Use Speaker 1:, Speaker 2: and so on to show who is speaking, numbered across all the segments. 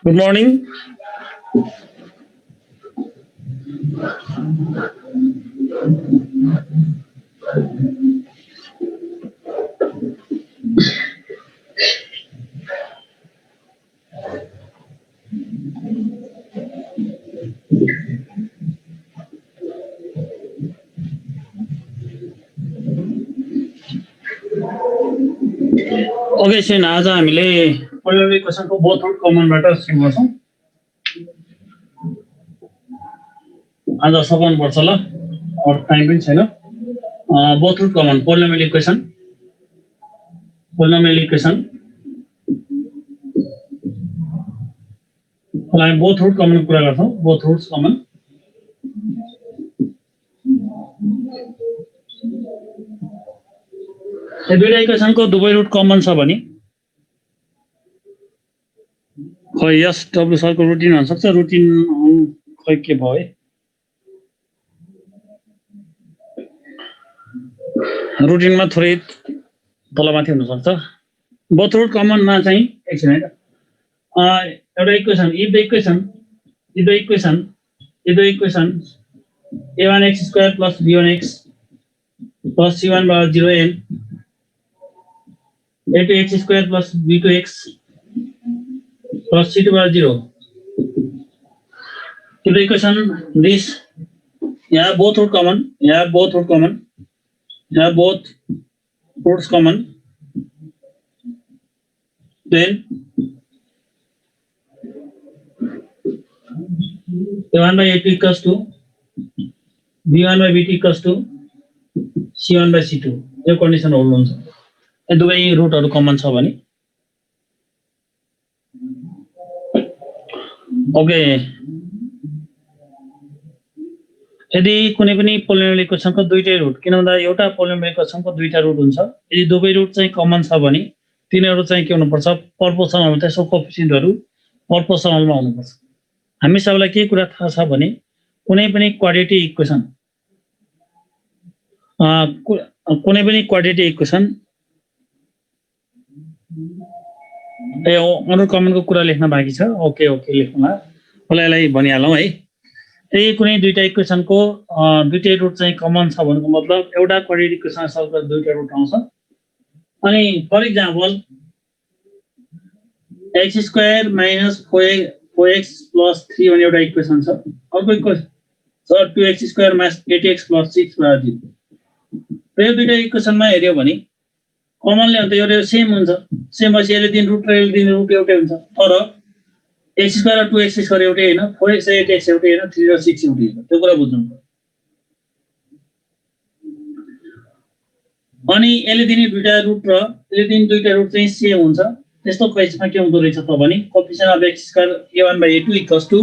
Speaker 1: Good morning. Okay, Shane, आज हामीले पहिलो क्वेशनको बोथ रुट कमनबाट सुरु गर्छौँ। आज सघाउनु पर्छ ल, अरू टाइम पनि छैन। Both root common polynomial equation हामी बोथ रुट कमन कुरा गर्छौँ। बोथ रुट्स कमन दुईटा इक्वेसनको दुवै रुट कमन छ भने खै यस डब्लु सरको रुटिन हुन सक्छ। रुटिन खै के भयो है, रुटिनमा थोरै तलमाथि हुन सक्छ। बोथ रुट कमनमा चाहिँ एकछिन है, एउटा equation if the equation a1x square plus b1x plus c1 बराबर 0n a2x square plus b2x plus c2 बराबर 0 to the equation this both root common both roots common, then a1 by a2 equals to b1 by b2 equals to c1 by c2 यो condition hold हुन्छ। दुवै रुटहरु common छ भने okay. यदि कुनै पनि polynomial इक्वेसनको दुईटै रुट, किन भन्दा एउटा पोलिनोमियल इक्वेसनको दुईटा रुट हुन्छ, यदि दुवै रुट चाहिँ कमन छ भने तिनीहरु चाहिँ के हुनुपर्छ, प्रोपोर्सनल त्यसको कोएफिसिएन्टहरु प्रोपोर्सनलमा हुनुपर्छ। हामी सबैलाई के कुरा थाहा छ भने कुनै पनि क्वाड्रेटिक इक्वेसन अरु कमनको कुरा लेख्न बाँकी छ। ओके लेख्नुला, मलाई भनिहालौँ है। यदि कुनै दुईटा इक्वेसनको दुईटै रुट चाहिँ कमन छ भनेको मतलब एउटा क्वाड्रेटिक इक्वेसन सल्भ गर्दा दुईटा रुट आउँछ। अनि for example x square minus 4x plus 3 भन्ने एउटा इक्वेसन छ। अर्को इक्वेसन छ 2x square minus 8x plus 6 बराबर 0। यो दुईटा इक्वेसनमा हेर्यो भने कमनले अन्त यो सेम हुन्छ। सेम भएपछि यसले दिने रुट र यसले दिने रुट एउटै हुन्छ। तर x स्क्वायर र 2x स्क्वायर एउटै हैन, 4x र 8x एउटै हैन, 3 र 6 एउटै हैन। त्यो कुरा बुझ्नु पर्छ। अनि यसले दिने दुईटा रुट र यसले दिने दुईटा रुट चाहिँ सेम हुन्छ। त्यस्तो केसमा के हुँदो रहेछ त भने coefficient of x square a1 by a2 equals to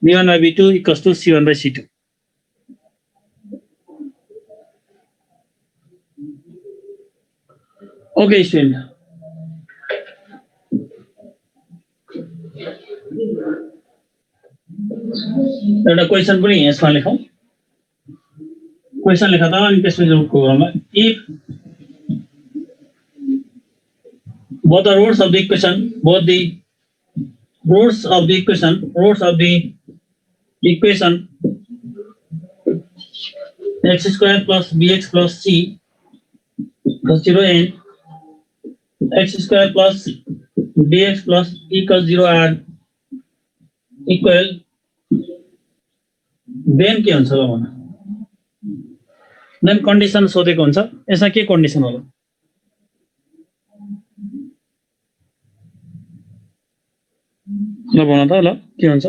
Speaker 1: b1 by b2 equals to c1 by c2। Okay student, एउटा क्वेशन पनि यसमा लेखौँ। क्वेशन लेखा त अनि त्यसपछि रुटको गरौँला। If both the roots of the equation x square plus bx plus c plus 0n x square plus dx plus equals 0 are equal, then के हुन्छ ल भन। देन कन्डिसन सोधेको हुन्छ। यसमा के कन्डिसन होला? ल भन त ल के हुन्छ?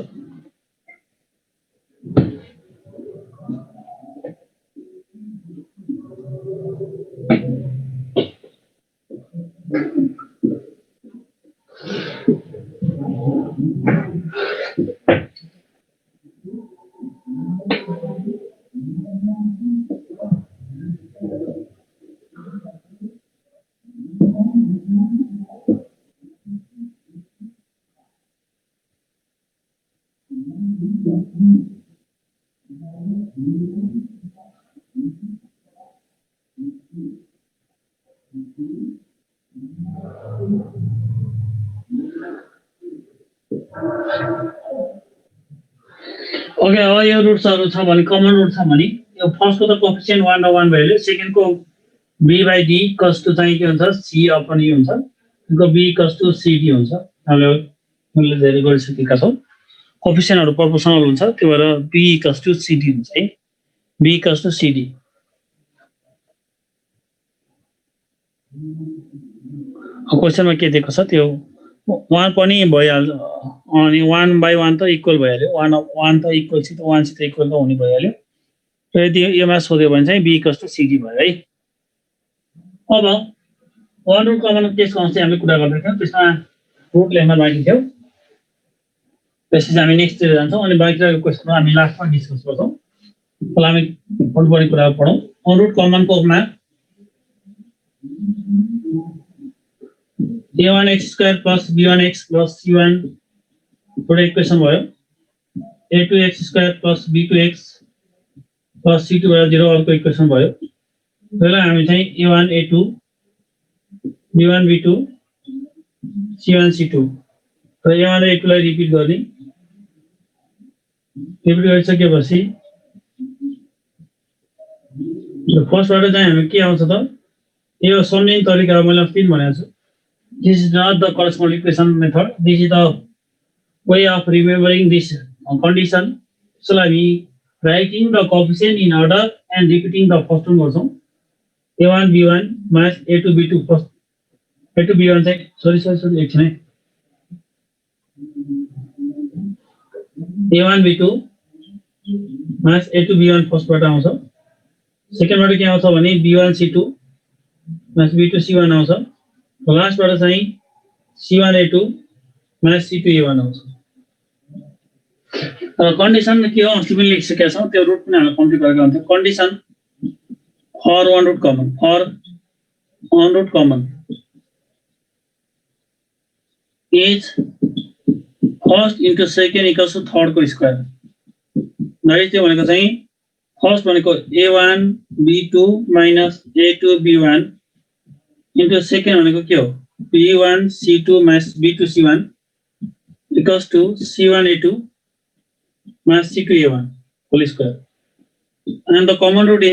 Speaker 1: ओके अब यो रुट्सहरु छ भने कमन रुट छ भने यो फर्स्टको त कोएफिसिएन्ट 1 र 1 भइहाल्यो सेकेन्डको b by d cos to चाहिँ के हुन्छ c upon e हुन्छ त्यसको b cos to cd हुन्छ हामीले धेरै गरिसकेका छौं कोएफिसिएन्टहरु प्रोपोर्सनल हुन्छ त्यो भएर b cos to cd हुन्छ है b cos to cd क्वेशनमा के दिएको छ त्यो 1 पनि भइहाल्छ अनि 1 by 1 त इक्वल भइहाल्यो 1 त इक्वल छ त 1 सित इक्वल त हुने भइहाल्यो र यदि यसमा सोध्यो भने चाहिँ b cos to cd भयो है अब वन रुट कमन केसको अस्ति हामीले कुरा गर्दै थियौं त्यसमा रुट लेख्न बाँकी थियो त्यसपछि हामी नेक्स्ट तिर जान्छौं अनि बाँकी रहेको क्वेशनमा हामी लास्टमा डिस्कस गर्छौं ल हामी बढी कुरा पढौं वन रुट कमन को मा a1x² plus b1x plus c1 एउटा इक्वेसन भयो a2x² plus b2x plus c2 = 0 अर्को इक्वेसन भयो त्यसलाई हामी चाहिँ a1 a2 b1 b2 c1 c2 र a1 र a2 लाई रिपिट गर्ने रिपिट गरिसकेपछि यो फर्स्टबाट चाहिँ हामी के आउँछ त यो सम्झिने तरिका मैले अस्ति भनेको छु this is not the corresponding equation method this is the way of remembering this condition so we writing the coefficient in order and repeating the first one also a1 b1 minus a2 b2 first a2 b1 चाहिँ sorry एकछिन है a1 b2 minus a2 b1 first बाट आउँछ second बाट के आउँछ भने b1 c2 minus b2 c1 आउँछ लास्ट बाट चाहिँ c1 a2 minus c2 a1 आउँछ कन्डिसन के हो अस्ति पनि लेखिसकेका छौं त्यो रुट पनि हामीले कम्प्लिट गरेका हुन्छौं condition for one root common is first into second equals to third को स्क्वायर नरि त्यो भनेको चाहिँ फर्स्ट भनेको a1 b2 minus a2 b1 into second भनेको के हो b1 c2 minus b2 c1 equals to c1 a2 minus c2 a1 whole square and the common root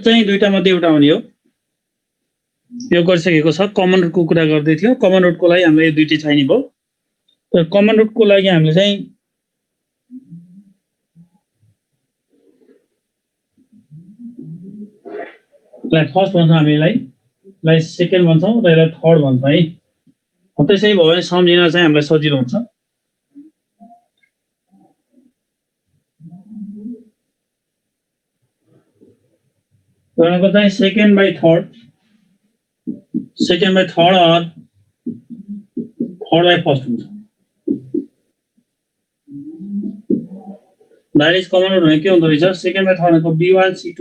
Speaker 1: चाहिँ दुईटा मध्ये एउटा हुने हो यो गरिसकेको छ कमन रुट को कुरा गर्दै थियो कमन रुट को लागि हामीलाई यो दुईटै चाहिने भयो तर कमन रुट को लागि हामीले चाहिँ फर्स्ट भन्छौं हामीलाई सेकेन्ड भन्छौं र यसलाई थर्ड भन्छौं है त्यसै भयो भने सम्झिन चाहिँ हामीलाई सजिलो हुन्छ भनेको चाहिँ second by third or third by first हुन्छ द्याट इज कमन रुट भने के हुँदो रहेछ सेकेन्ड बाइ थर्ड भनेको b1 c2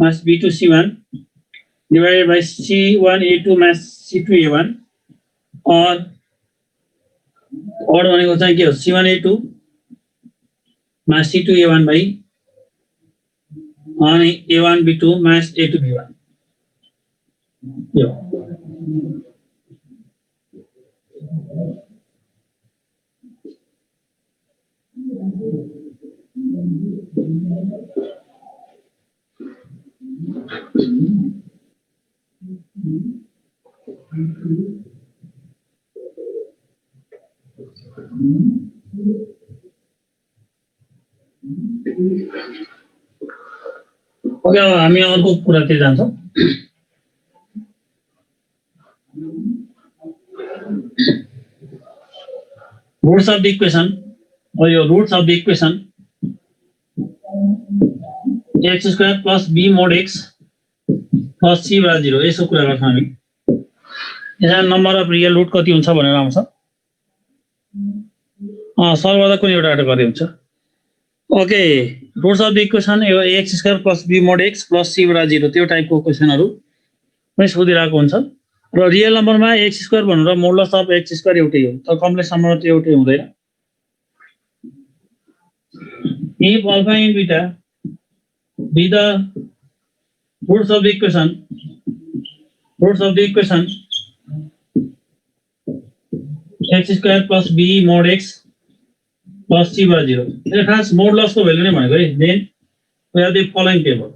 Speaker 1: minus b2 c1 divided by c1 a2 minus c2 a1 or भनेको चाहिँ के हो c1 a2 minus c2 a1 by अनि a1 b2 minus a2 b1 यो ओके अब हामी अर्को कुरातिर जान्छौं roots of the equation or your roots of the equation x square plus b mod x plus c = 0 यसो कुरा गर्छौं हामी यसमा नम्बर अफ रियल रुट कति हुन्छ भनेर आउँछ सल्भ गर्दा कुनै एउटा कति हुन्छ okay roots of the equation यो x square plus b mod x plus c = 0 त्यो टाइपको क्वेशनहरु पनि सोधिरहेको हुन्छ र रियल नम्बरमा x स्क्वायर भन्नु र मोडुलस अफ x स्क्वायर एउटै हो तर कम्प्लेक्स नम्बरमा त्यो एउटै हुँदैन if alpha and beta be the roots of the equation x square plus b mod x plus c by 0. It has mod loss को value नहीं मानेगा. Then we have the following table.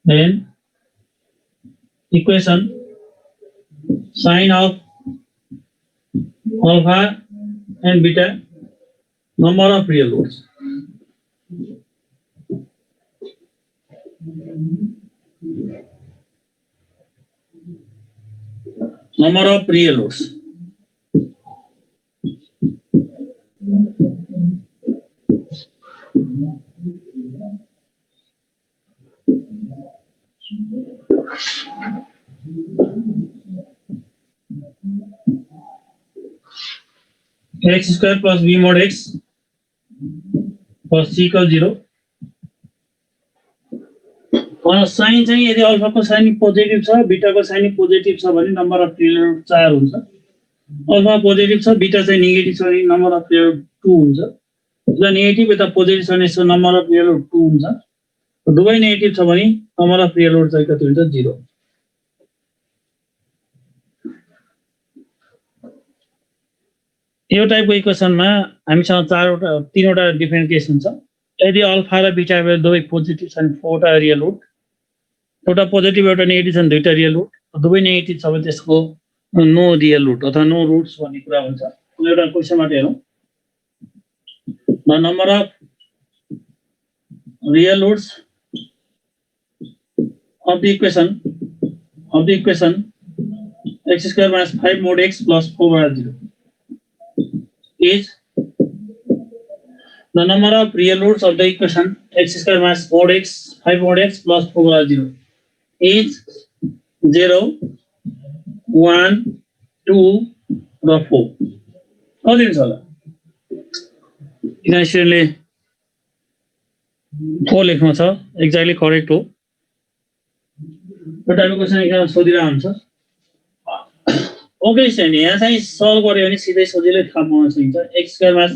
Speaker 1: Then equation sine of alpha and beta, number of real roots. Number of real roots. X square plus b mod x plus c equals 0. Sign चाहिँ यदि alpha को sign positive छ beta को sign positive छ भने number of real root 4 हुन्छ. Alpha positive छ beta चाहिँ नेगेटिभ छ भने नम्बर अफ रियल रुट 2 हुन्छ. यता नेगेटिभ यता पोजिटिभ छ भने यसको नम्बर अफ रियल रुट 2 हुन्छ. दुवै नेगेटिभ छ भने नम्बर अफ रियल रुट चाहिँ कति हुन्छ 0. यो टाइपको इक्वेसनमा हामीसँग तीनवटा डिफरेन्ट केस हुन्छ. यदि अल्फा र बीटा भ्यालु दुवै पोजिटिभ छन् 4 टा रियल रुट, एउटा पोजिटिभ एउटा नेगेटिभ छन् 2 टा रियल रुट, दुवै नेगेटिभ छ भने त्यसको नो रियल रुट अथवा नो रुट्स भन्ने कुरा हुन्छ. एउटा क्वेशनबाट हेरौँ. The number of real roots of the equation x square minus 5 mod x plus 4 by 0 is the number of real roots of the equation x square minus 4x 5 mod x plus 4 by 0 is 0, 1, 2 र 4. कति हुन्छ होला? Initially 4 लेख्नु छ, exactly correct हो. यो टाइपको question exam सोधिरहेको हुन्छ. ओके छैन, यहाँ चाहिँ सल्भ गर्यो भने सिधै सजिलै थाहा पाउन सकिन्छ. एक्स स्क्वायरमा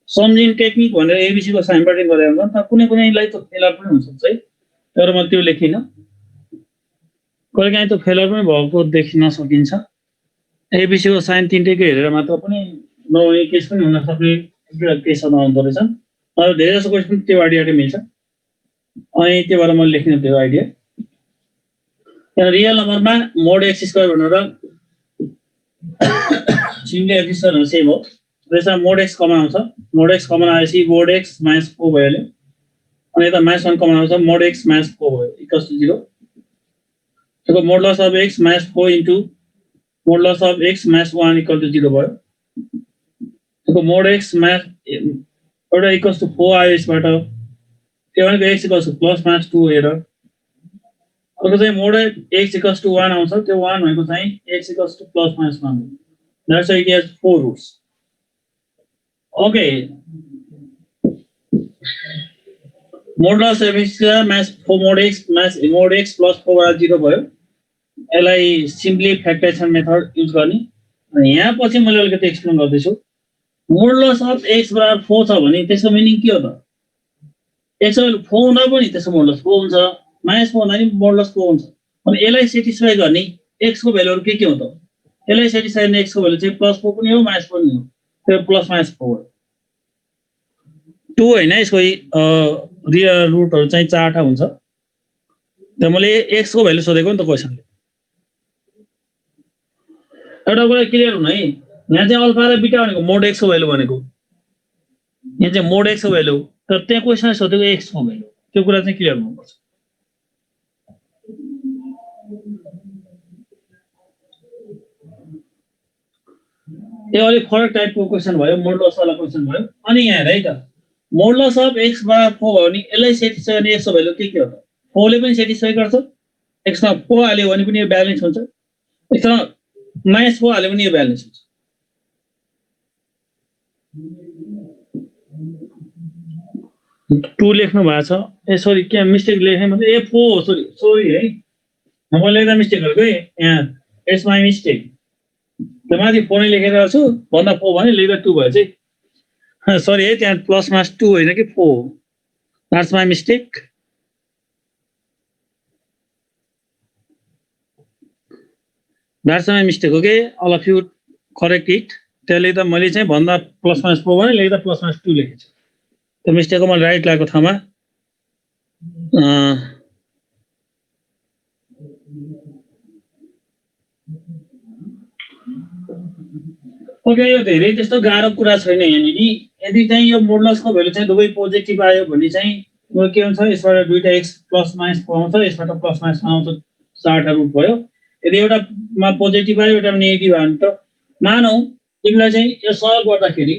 Speaker 1: सम्झिने टेक्निक भनेर एबिसी को साइनबाट गरेर हुन्छ. तर कुनै कुनैलाई त फेलर पनि हुन्छ है, तर म त्यो लेखिन. कहिलेकाहीँ त फेलर पनि भएको देखिन सकिन्छ. एबिसी को साइन तीनटैको हेरेर मात्र पनि नहुने केस पनि हुन सक्ने केसहरू आउँदो रहेछ. अब धेरै जसो क्वेसन त्यो आइडियाले मिल्छ. अनि त्यो भएर मैले लेखिन त्यो आइडिया. रियल नम्बरमा मोड एक्स स्क्वायर भनेर सिम्पली एक्सिस्टर सेम हो. त्यसमा मोड एक्स कमन आउँछ. मोड एक्स कमन आएपछि मोड एक्स माइनस 4 भइहाल्यो. अनि यता माइनस 1 कमन आउँछ, मोड एक्स माइनस 4 भयो इक्वल्स टु 0. त्यसको modulus of x minus 4 into modulus of x minus 1 equal to 0 भयो. त्यसको मोड एक्स माइनस एउटा इक्वल्स टु 4 आयो यसबाट. त्यो भनेको x equals to plus minus 2 हेर. अर्को चाहिँ मोड एक्स इक्वल्स टु 1 आउँछ. त्यो 1 भनेको चाहिँ x equals to plus minus 1 हो. That's why it has 4 roots. Okay, modulus of x minus 4 mod x minus mod x plus 4 बाट 0 भयो. यसलाई सिम्पली फ्याक्टराइजेसन मेथड युज गर्ने. यहाँ पछि मैले अलिकति एक्सप्लेन गर्दैछु. मोडुलस अफ एक्स बराबर 4 छ भने त्यसको मिनिङ के हो त? एक्स भ्यालु 4 हुँदा पनि त्यसको मोडुलस 4 हुन्छ, माइनस 4 हुँदा पनि मोडुलस 4 हुन्छ. अनि यसलाई सेटिस्फाई गर्ने एक्स को भ्यालुहरु के हो त? यसलाई सेटिस्फाई गर्ने एक्स को भ्यालु चाहिँ प्लस 4 पनि हो माइनस 4 पनि हो. त्यो प्लस माइनस 4 2 हैन. यसको रियल रुटहरु चाहिँ 4 टा हुन्छ. त मैले एक्स को भ्यालु सोधेको नि त क्वेशनले. एउटा कुरा क्लियर हुन है, यहाँ चाहिँ अल्फा र बीटा भनेको मोड एक्स को भ्यालु भनेको. यहाँ चाहिँ मोड एक्स को भ्यालु, तर त्यहाँ क्वेशनले सोधेको एक्स को भ्यालु. त्यो कुरा चाहिँ क्लियर हुनुपर्छ. यो अलिक फरक टाइपको क्वेशन भयो, मोडुलस वाला क्वेशन भयो. अनि यहाँ हेर है त, मोडुलस अफ एक्स बराबर 4 भयो भने यसलाई सेटिस्फाई गर्ने एक्स को भ्यालु के हो त? 4 ले पनि सेटिस्फाई गर्छ. एक्स मा 4 हाल्यो भने पनि यो ब्यालेन्स हुन्छ. यसमा माइनस 4 हाल्यो भने यो ब्यालेन्स हुन्छ. टू लेख्नु भएको छ. ए सरी, के मिस्टेक लेखे मतलब ए 4 सरी है. मैले लेख्दा मिस्टेक गरेको है. यहाँ इट्स माइ मिस्टेक. त्यो माथि 4 नै लेखेर छु भन्दा 4 भने लेख्दा 2 भयो चाहिँ. सरी है, त्यहाँ प्लस माइनस 2 होइन कि 4. That's my mistake. That's my mistake. Okay, all of you correct it त्यसले त मैले चाहिँ भन्दा प्लस माइनस 4 भने लेख्दा प्लस माइनस 2 लेखेछु त्यो मिस्टेकको मैले राइट लागेको ठाउँमा ओके यो धेरै त्यस्तो गाह्रो कुरा छैन यहाँनिर यदि चाहिँ यो मोडुलसको भ्यालु चाहिँ दुवै पोजिटिभ आयो भने चाहिँ यो के हुन्छ यसबाट दुईटा x प्लस माइनस 4 आउँछ यसबाट प्लस माइनस आउँछ 4 टा रुट भयो यदि एउटामा पोजिटिभ आयो एउटामा नेगेटिभ आयो भने त मानौ तिमीलाई चाहिँ यो सल्भ गर्दाखेरि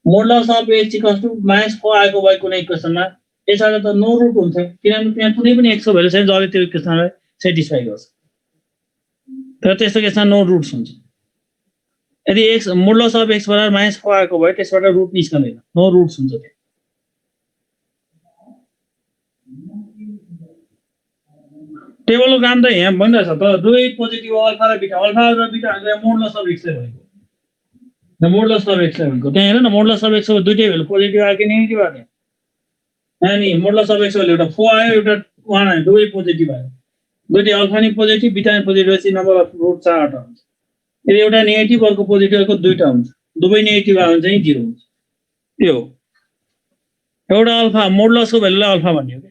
Speaker 1: modulus of x equals to -4 आएको भए कुनै इक्वेसनमा यसबाट त नो रुट हुन्छ किनभने त्यहाँ कुनै पनि x को भ्यालु चाहिँ जसले त्यो इक्वेसनलाई सेटिस्फाई गर्छ तर त्यस्तो केसमा नो रुट्स हुन्छ यदि x मोडुलस अफ x बराबर -4 आएको भए त्यसबाट रुट निस्कँदैन नो रुट्स हुन्छ त्यो टेबलको काम त यहाँ भनिरहेछ त दुवै पोजिटिभ अल्फा र बीटा हामीले मोडुलस अफ x भनेको न मोडुलस अफ x भनेको त्यहाँ हेर न मोडुलस अफ x को दुईटै भ्यालु पोजिटिभ आयो कि नेगेटिभ आयो अनि मोडुलस अफ x को एउटा 4 आयो एउटा 1 आयो दुवै पोजिटिभ आयो दुईटै अल्फा नि पोजिटिभ बीटा नि पोजिटिभ भएपछि नम्बर अफ रुट 4 वटा हुन्छ यदि एउटा नेगेटिभ अर्को पोजिटिभ अर्को दुईटा हुन्छ दुवै नेगेटिभ आयो भने चाहिँ 0 हुन्छ त्यो हो एउटा अल्फा मोडुलसको भ्यालुलाई अल्फा भनियो के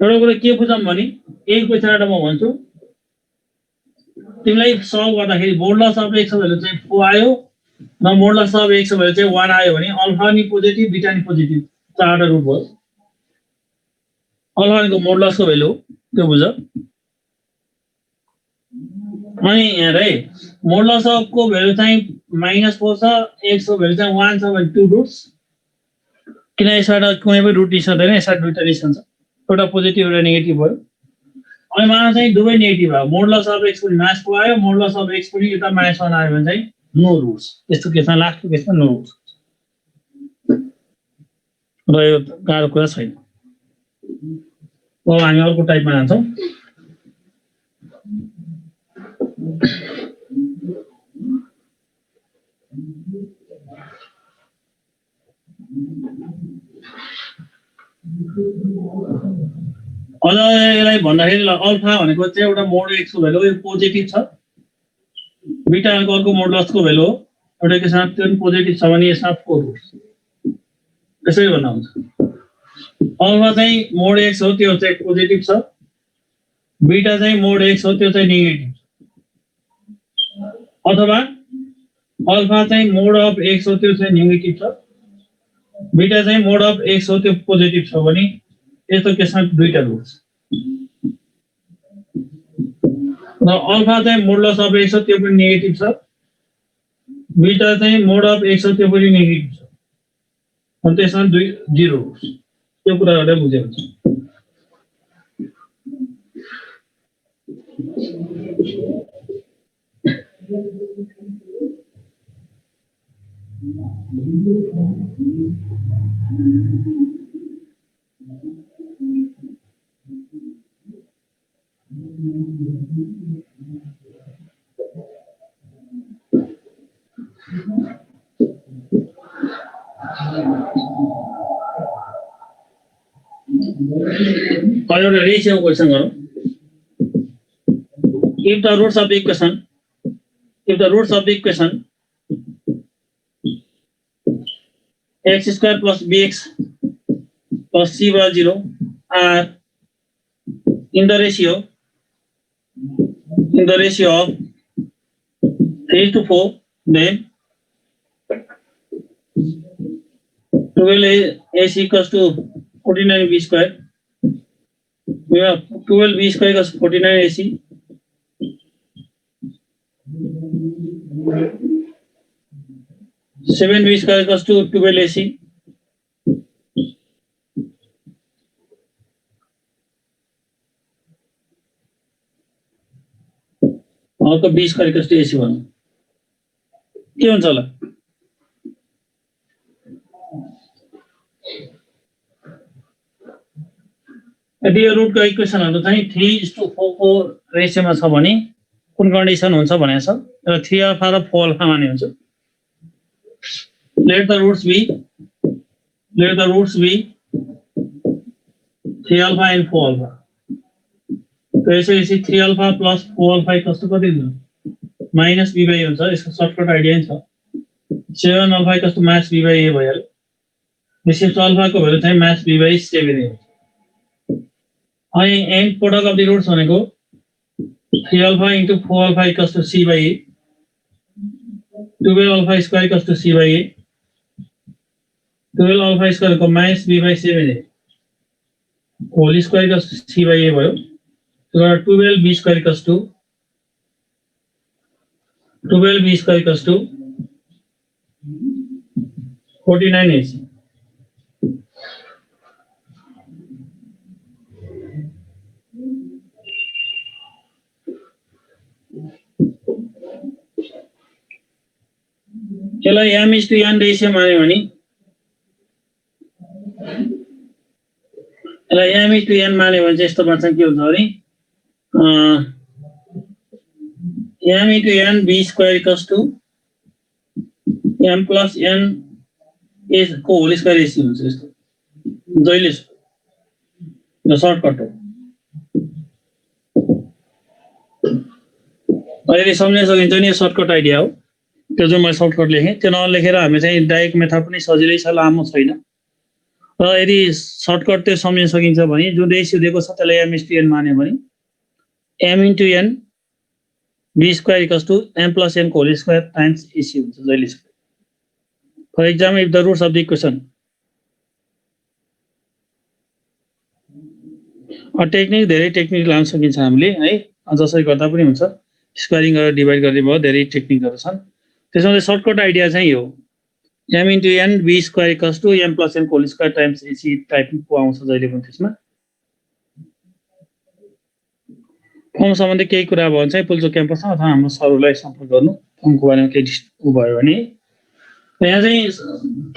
Speaker 1: एउटा कुरा के बुझौँ भने यही क्वेसनबाट म भन्छु तिमीलाई सल्भ गर्दाखेरि मोडुलस अफ x को भ्यालु चाहिँ 4 आयो र मोडुलस अफ x को भ्यालु चाहिँ 1 आयो भने अल्फा नि पोजिटिभ बीटा नि पोजिटिभ 4 टा रुट भयो अल्फा को मोडुलसको भ्यालु त्यो बुझ अनि हेर है मोडुलस अफ को भ्यालु चाहिँ -4 छ x को भ्यालु चाहिँ 1 छ भने 2 रुट्स किन यसबाट कुनै पनि रुट निस्कँदैन यसबाट दुईटा निस्कन्छ एउटा पोजिटिभ एउटा नेगेटिभ भयो अनि माना चाहिँ दुवै नेगेटिभ आयो मोडुलस अफ x पनि -4 आयो मोडुलस अफ x पनि यता -1 आयो भने चाहिँ नो रुट्स यस्तो केसमा लास्टको केसमा नो रुट्स र यो गाह्रो कुरा छैन अब हामी अर्को टाइपमा जान्छौँ अझ यसलाई भन्दाखेरि अल्फा भनेको चाहिँ एउटा मोड x को भ्यालु यो पोजिटिभ छ बीटा भनेको अर्को मोडुलसको भ्यालु हो एउटा केसमा त्यो पनि पोजिटिभ छ भने यसमा 4 रुट्स यसरी भन्नु हुन्छ अल्फा चाहिँ मोड x हो त्यो चाहिँ पोजिटिभ छ बीटा चाहिँ मोड x हो त्यो चाहिँ नेगेटिभ छ अथवा अल्फा चाहिँ मोड अफ x हो त्यो चाहिँ नेगेटिभ छ बीटा चाहिँ मोड अफ x हो त्यो पोजिटिभ छ भने यस्तो केसमा दुईटा रुट्स र अल्फा चाहिँ मोडुलस अफ x हो त्यो पनि नेगेटिभ छ बीटा चाहिँ मोड अफ x हो त्यो पनि नेगेटिभ छ अनि त्यसमा 0 रुट्स त्यो कुराहरुलाई बुझेको छ एउटा रेशियो क्वेशन गरौँ if the roots of the equation x square plus bx plus c by 0 are in the ratio of 3:4 then 12ac equals to 49b square. We have 12b square equals 49ac. 7b square equals to 12ac. अर्को b square equals to ac भनौँ के हुन्छ होला यदि यो रुटको इक्वेसनहरु चाहिँ 3:4 को रेशियोमा छ भने कुन कन्डिसन हुन्छ भनेको छ र 3 अल्फा र 4 अल्फा माने हुन्छ let the roots be 3 alpha and 4 alpha त्यसपछि 3 अल्फा प्लस 4 अल्फा कस्तो कति हुन्छ माइनस b बाई हुन्छ यसको सर्टकट आइडिया छ 7 अल्फा कस्तो मास b बाई a भइहाल्यो त्यसपछि अल्फाको भ्यालु चाहिँ मास b बाई 7 हुन्छ अनि and product of the roots भनेको 3 अल्फा इन्टु 4 अल्फा कस्तो c by a 12 alpha square कस्तो c by a 12 alpha square को minus b by 7a whole square कस्तो c बाई a भयो 12 b square equals to 12 b square equals to 49 AC. चलो m is to n ratio माने भने चलो m is to n माने भने चाहिँ यस्तो बन्छ के हुन्छ भने m into n b square equals to m plus n is को होल स्क्वायर ac हुन्छ यस्तो जहिले यो सर्टकट हो अहिले सम्झ्न सकिन्छ नि सर्टकट आइडिया हो त्यो जो मैले सर्टकट लेखेँ त्यो नलेखेर हामी चाहिँ डाइरेक्ट मेथड पनि सजिलै छ लामो छैन र यदि सर्टकट त्यो सम्झ्न सकिन्छ भने जुन रेसियो दिएको छ त्यसलाई m is to n मान्यो भने m into n b square equals to m plus n whole square times ac हुन्छ जहिले for example if the roots of the equation technique धेरै टेक्निक लाउन सकिन्छ हामीले है जसरी गर्दा पनि हुन्छ स्क्वायरिङ गरेर डिभाइड गर्ने भयो धेरै टेक्निकहरु छन् त्यसमा सर्टकट आइडिया चाहिँ यो m into n b square equals to m plus n whole square times ac टाइपको आउँछ जहिले पनि त्यसमा फर्म सम्बन्धी केही कुरा भयो भने चाहिँ पुल्चोक क्याम्पसमा अथवा हाम्रो सरहरूलाई सम्पर्क गर्नु फर्मको बारेमा केही भयो भने यहाँ चाहिँ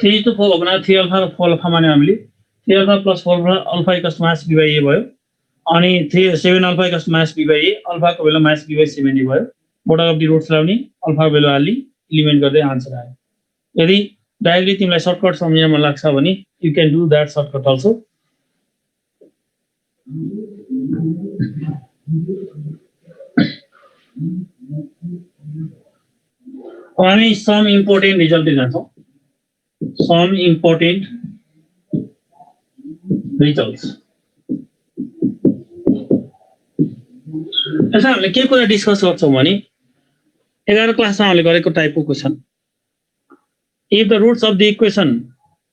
Speaker 1: 3 to 4 भनेको 3 अल्फा र 4 अल्फा माने हामीले 3 alpha plus 4 alpha equals minus b by a भयो अनि 7 alpha equals minus b by a अल्फाको भ्यालु मास b बाई 7 भयो प्रोडक्ट अफ द रुट्स लाउने अल्फाको भ्यालु हाल्ने एलिमेन्ट गर्दै आन्सर आयो यदि डाइरेक्टली तिमीलाई सर्टकट सम्झिन मन लाग्छ भने you can do that shortcut also हामी सम इम्पोर्टेन्ट रिजल्ट जान्छौं सम इम्पोर्टेन्ट रिजल्ट्स यसमा हामीले के कुरा डिस्कस गर्छौं भने 11 क्लासमा हामीले गरेको टाइपको question if the roots of the equation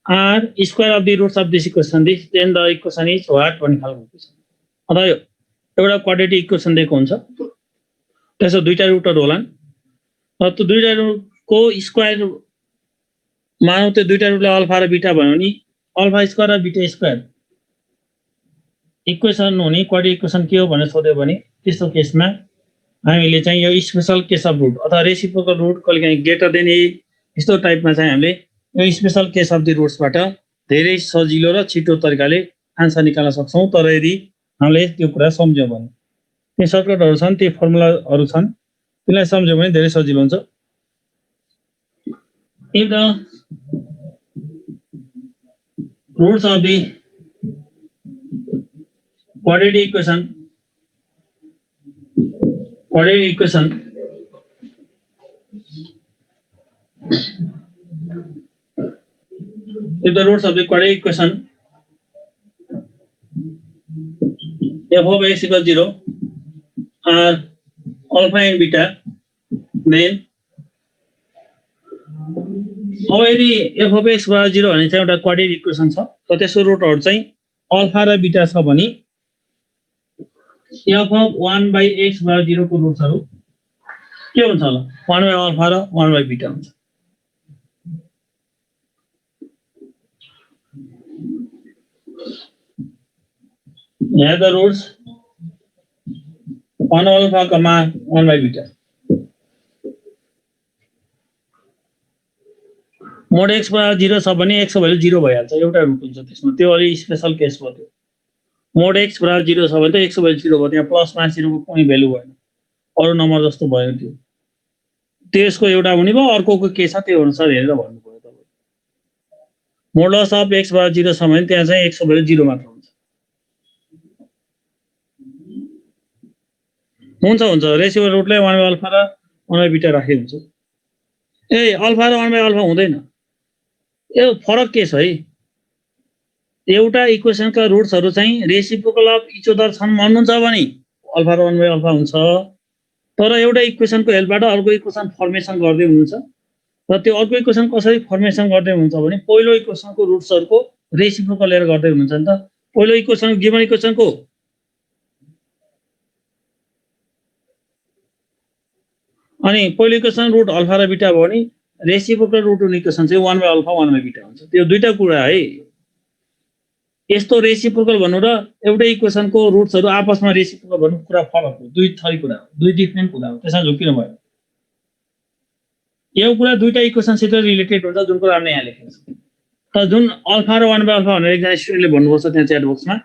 Speaker 1: are square of the roots of this equation then the equation is what भन्ने खालको क्वेशन अथवा एउटा क्वाड्रेटिक इक्वेसन दिएको हुन्छ त्यसको दुईटा रुटहरु होलान् र त्यो दुईटा रुटको स्क्वायर मानौ त्यो दुईटा रुटले अल्फा र बीटा भयो भने अल्फा स्क्वायर र बीटा स्क्वायर इक्वेसन हुने क्वाड्रेटिक इक्वेसन के हो भनेर सोध्यो भने त्यस्तो केसमा हामीले चाहिँ यो स्पेशल केस अफ रुट अथवा रेसिप्रोकल रुट कहिलेकाहीँ ग्रेटर देन ए यस्तो टाइपमा चाहिँ हामीले यो स्पेशल केस अफ द रुट्सबाट धेरै सजिलो र छिटो तरिकाले आन्सर निकाल्न सक्छौं तर यदि हामीले त्यो कुरा सम्झ्यौं भने त्यो सर्टकटहरु छन् त्यो फर्मुलाहरु छन् त्यसलाई सम्झ्यौं भने धेरै सजिलो हुन्छ if the roots of the quadratic equation if the roots of the quadratic equation f of x equals 0 are alpha and beta then अब यदि f of x बराबर 0 भने चाहिँ एउटा क्वाड्रेटिक इक्वेसन छ र त्यसको रुटहरु चाहिँ अल्फा र बीटा छ भने f of 1 by x बराबर 0 को रुटहरु के हुन्छ होला 1 by अल्फा र 1 by बीटा हुन्छ यहाँ the roots 1 alpha comma 1 by beta mod x बराबर 0 छ भने x को भ्यालु 0 भइहाल्छ एउटा रुट हुन्छ त्यसमा त्यो अलि स्पेशल केस भयो त्यो mod x बराबर 0 छ भने त x को भ्यालु 0 भयो त्यहाँ प्लस माइनस 0 को कुनै भ्यालु भएन अरु नम्बर जस्तो भयो त्यो त्यसको एउटा हुने भयो अर्कोको के छ त्यो अनुसार हेरेर भन्नु पर्यो तपाईले मोडुलस अफ x बराबर 0 छ भने त्यहाँ चाहिँ x को भ्यालु 0 मात्र हुन्छ हुन्छ रेसिप्रोकल रुटलाई 1 बाइ अल्फा र 1 बाइ बीटा राखे हुन्छ अल्फा र 1 बाइ अल्फा हुँदैन यो फरक के छ है एउटा इक्वेसनका रुट्सहरु चाहिँ रेसिप्रोकल अफ इच अदर छन् भन्नुहुन्छ भने अल्फा र 1 बाइ अल्फा हुन्छ तर एउटा इक्वेसनको हेल्पबाट अर्को इक्वेसन फर्मेसन गर्दै हुनुहुन्छ र त्यो अर्को इक्वेसन कसरी फर्मेसन गर्दै हुनुहुन्छ भने पहिलो इक्वेसनको रुट्सहरुको रेसिप्रोकल लिएर गर्दै हुनुहुन्छ नि त पहिलो इक्वेसन गिवन इक्वेसनको अनि पहिलो इक्वेसन रुट अल्फा र बीटा भयो नि रेसिप्रोकल रुट हुने इक्वेसन चाहिँ 1 बाइ अल्फा 1 बाइ बीटा हुन्छ त्यो दुईटा कुरा है यस्तो रेसिप्रोकल भन्नु र एउटै इक्वेसनको रुट्सहरु आपसमा रेसिप्रोकल भन्नु कुरा फरक हो दुई थरी कुरा हो दुई डिफरेन्ट कुरा हो त्यसमा झुकिनु भयो यो कुरा दुईटा इक्वेसनसित रिलेटेड हुन्छ जुन कुरा हामीले यहाँ लेखेको छ त जुन अल्फा र 1 बाइ अल्फा भनेर एकजना स्टुडेन्टले भन्नुपर्छ त्यहाँ च्याट बक्समा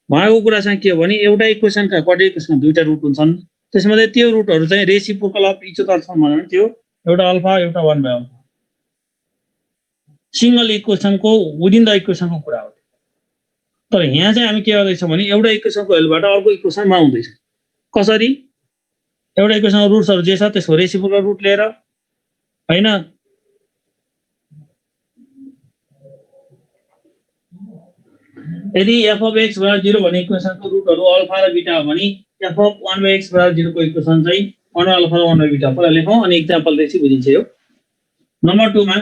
Speaker 1: उहाँको कुरा चाहिँ के हो भने एउटा इक्वेसनका क्वाड्रेटिक इक्वेसनमा दुईटा रुट हुन्छन् त्यसमध्ये त्यो रुटहरु चाहिँ रेसिप्रोकल अफ इच अदर छन् भने त्यो एउटा अल्फा एउटा 1 बाइ अल्फा सिंगल इक्वेसनको विदिन द इक्वेसनको कुरा हो तर यहाँ चाहिँ हामी के गर्दैछौँ भने एउटा इक्वेसनको हेल्पबाट अर्को इक्वेसनमा आउँदैछ कसरी एउटा इक्वेसनको रुट्सहरु जे छ त्यसको रेसिप्रोकल रुट लिएर हैन यदि f of x बराबर 0 भन्ने इक्वेसनको रुटहरु अल्फा र बीटा हो भने f of 1 by x बराबर 0 को इक्वेसन चाहिँ 1 अल्फा र 1 by बीटा पहिला लेखौं अनि एक्जाम्पल देखि बुझिन्छ यो नम्बर 2 मा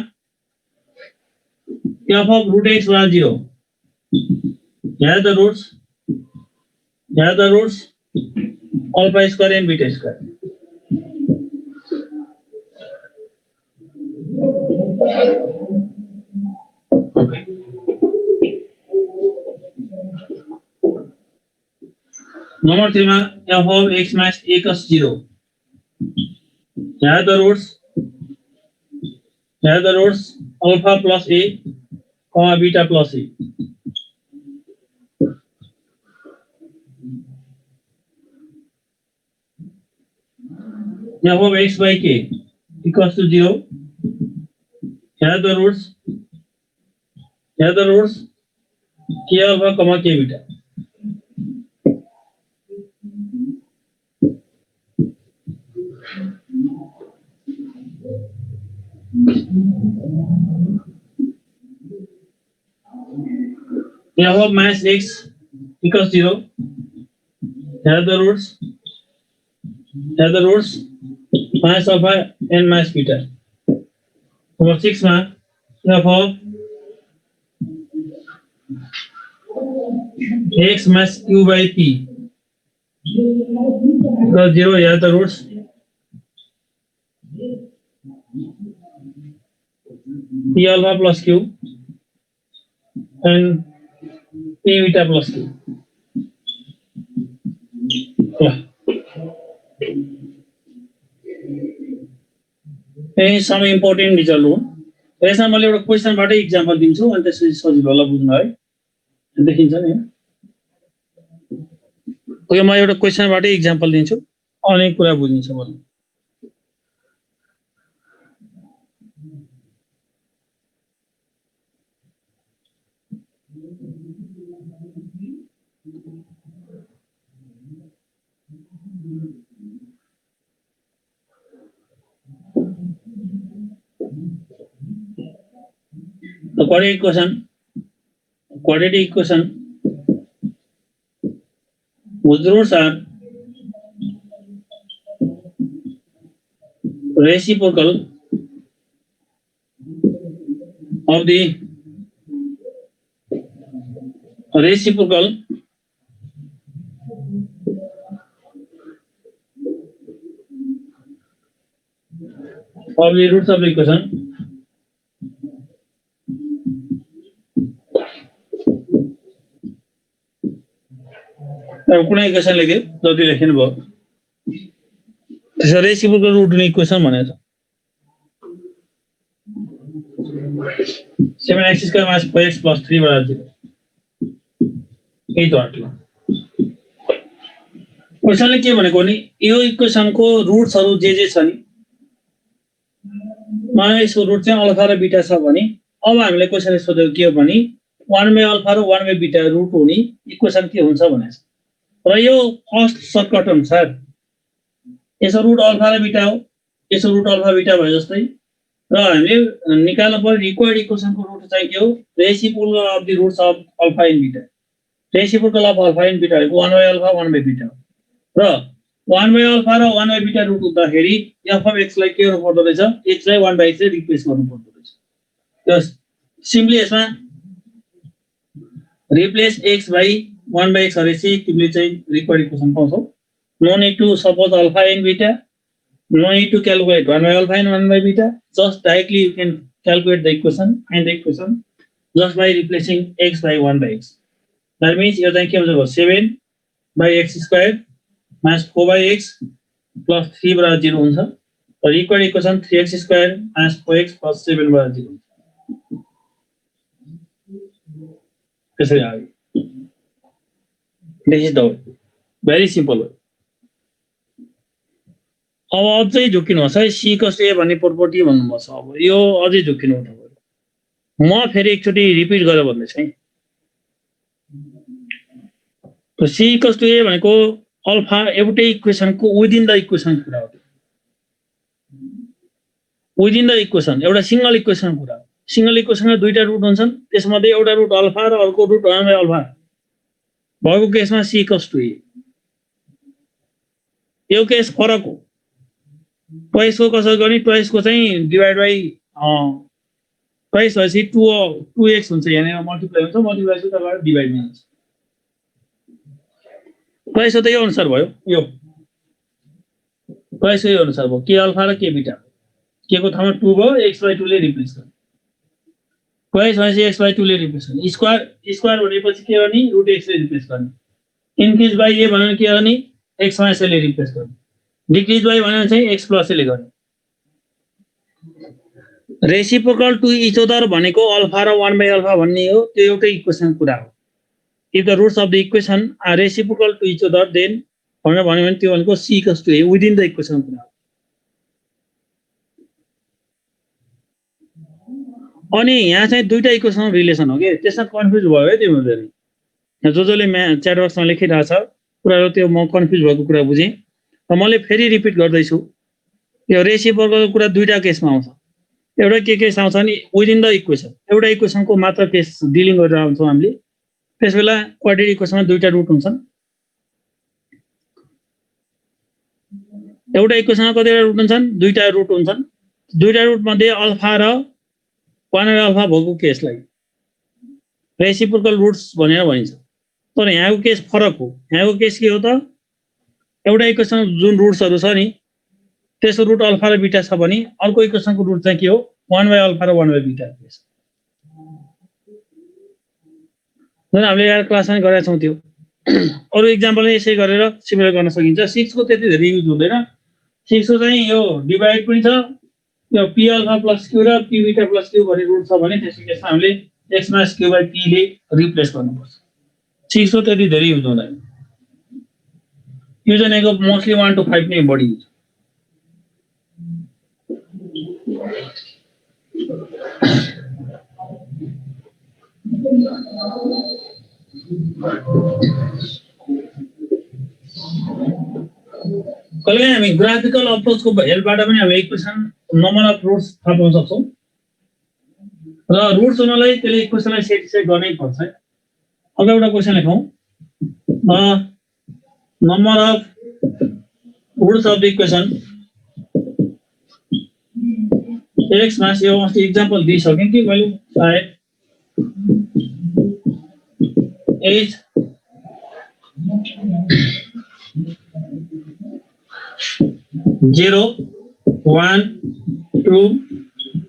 Speaker 1: f of root x बराबर 0 here the roots alpha square and beta square okay number 3 ma f of x minus a cos 0 here the roots alpha plus a comma beta plus a f of x by k equals to 0 here the roots k alpha comma k beta f of minus x equals 0 here the roots minus alpha and minus beta. Number 6 ma f of x minus q by p equals 0 here the roots p alpha plus q and p beta plus q. some important result हो यसमा मैले एउटा क्वेशनबाटै example दिन्छु अनि त्यसपछि सजिलो होला बुझ्न है देखिन्छ नि ओके म एउटा क्वेशनबाटै एक्जाम्पल दिन्छु अनि कुरा बुझिन्छ होला The quadratic equation whose roots are reciprocal of the roots of the equation कुनै इक्वेसन लेख्यो जति लेख्नु भयो त्यसरी रेसिप्रोकल रुट हुने इक्वेसन भनेको छ 7x square minus 4x plus 3 बराबर 0 यही त हो क्वेशनले के भनेको नि यो इक्वेसनको रुट्सहरु जे छ नि माने यसको रुट चाहिँ अल्फा र बीटा छ भने अब हामीले क्वेशनले सोधेको के हो भने 1 बाइ अल्फा र 1 बाइ बीटा रुट हुने इक्वेसन के हुन्छ भनेको छ र यो फर्स्ट सर्टकट अनुसार यसो रुट अल्फा र बीटा हो, यसो रुट अल्फा बीटा भयो जस्तै। र हामीले निकाल्नु पर्ने रिक्वायर्ड इक्वेसनको रुट चाहिँ के हो, reciprocal of the roots of alpha in beta. Reciprocal of alpha in beta भनेको 1 बाइ अल्फा 1 बाइ बीटा हो। र 1 बाइ अल्फा र 1 बाइ बीटा रुट हुँदाखेरि एफ अफ एक्स लाई के गर्नु पर्दो रहेछ, एक्स लाई 1 बाइ एक्स ले रिप्लेस गर्नु पर्दो रहेछ। यस सिम्पली यसमा replace x by 1 by x गरेपछि तिमीले चाहिँ रिक्वायर्ड इक्वेसन पाउँछौ। No need to suppose alpha in beta, no need to calculate 1 by alpha and 1 by beta. Just directly you can calculate the equation, find the equation just by replacing x by 1 by x. That means your thank you 7 by x square minus 4 by x plus 3 by 0 हुन्छ। र equal equation 3x square minus 4x plus 7 by 0 हुन्छ। त्यसरी आयो। This is the way. Very simple way. अब अझै झुकिनुहोस् है, C कस ए भन्ने प्रोपर्टी भन्नुपर्छ। अब यो अझै झुकिनु हो तपाईहरु। म फेरि एकचोटी रिपिट गरेर भन्दैछु है। त सी इक्वल्स टु ए भनेको अल्फा एउटै इक्वेसनको विदिन द इक्वेसन कुरा हो। विदिन द इक्वेसन एउटा सिंगल इक्वेसन कुरा हो। सिंगल इक्वेसनमा दुईटा रुट हुन्छन्, त्यसमध्ये एउटा रुट अल्फा र अर्को रुट 1 बाइ अल्फा भएको केसमा सी इक्वल्स टु ए। यो केस फरक हो। ट्वाइस को कसरी गर्ने, ट्वाइस को चाहिँ डिवाइड बाइ ट्वाइस भएपछि 2x हुन्छ, यहाँ मल्टिप्लाई हुन्छ, मल्टिप्लाई चाहिँ तपाईहरु डिवाइड हुन्छ। ट्वाइस त यो अनुसार भयो, यो ट्वाइस यो अनुसार भयो, के अल्फा र के बीटा। के को ठाउँमा 2 भयो, x बाइ 2 ले रिप्लेस गर्नु। ट्वाइस भएपछि x बाइ 2 ले रिप्लेस गर्नु। स्क्वायर भनेपछि के गर्ने, रुट x ले रिप्लेस गर्ने। इन्क्रिज बाइ a भनेको के गर्ने, x माइनस a ले रिप्लेस गर्नु। डिक्रिज बाइ भनेको चाहिँ x प्लस a ले गर्ने। रेसिप्रोकल टु इच अदर भनेको अल्फा र 1 बाइ अल्फा भन्ने हो, त्यो एउटै इक्वेसन कुरा हो। If the roots of the equation are reciprocal to each other then भनेर भन्यो भने त्यो भनेको C equals to A within the equation कुरा हो। अनि यहाँ चाहिँ दुईटा इक्वेसन रिलेसन हो के, त्यसमा कन्फ्युज भयो है तिमीहरुले। यहाँ जसले च्याट बक्समा लेखिरहेको छ कुराहरु त्यो म कन्फ्युज भएको कुरा बुझे। र मैले फेरि रिपिट गर्दै छु, यो रेसिप्रोकलको कुरा दुईटा केसमा आउँछ। एउटा के केस आउँछ नि विदिन द इक्वेसन, एउटा इक्वेसनको मात्र केस डिलिङ गरेर आउँछौँ हामीले। त्यसबेला क्वाड्रेटिक इक्वेसनमा दुईटा रुट हुन्छन्। एउटा इक्वेसनमा कतिवटा रुट हुन्छन्, दुईटा रुट हुन्छन्। दुईटा रुट मध्ये अल्फा र 1 बाइ अल्फा भएको केसलाई रेसिप्रोकल रुट्स भनेर भनिन्छ। तर यहाँको केस फरक हो। यहाँको केस के हो त, एउटा इक्वेसन जुन रुट्सहरु छ नि त्यसको रुट अल्फा र बीटा छ भने अर्को इक्वेसनको रुट चाहिँ के हो, 1 बाइ अल्फा र 1 बाइ बीटा हो। जुन हामीले यार क्लासमा गरेका छौं त्यो। अरु एक्जाम्पल यसै गरेर सिमिलर गर्न सकिन्छ। 6 को त्यति धेरै युज हुँदैन। 6 को चाहिँ यो डिवाइड पनि छ, यो p अल्फा प्लस q र p बीटा प्लस q भन्ने रुट छ भने त्यसको केसमा हामीले x minus q by p ले रिप्लेस गर्नुपर्छ। 6 को त्यति धेरै युज हुँदैन। यो भनेको मोस्टली 1 to 5 नै बढी हुन्छ। कहिले हामी ग्राफिकल अप्रोचको हेल्पबाट पनि हामी इक्वेसन नम्बर अफ रुट्स थाहा पाउन सक्छौं। र रुट्स हुनलाई त्यसले इक्वेसनलाई सेटिस्फाई गर्नै पर्छ। अब एउटा क्वेशन लेखौं, number of roots of the equation x minus यो अस्ति एक्जाम्पल दिइसकेँ कि मैले सायद 8 0 1 2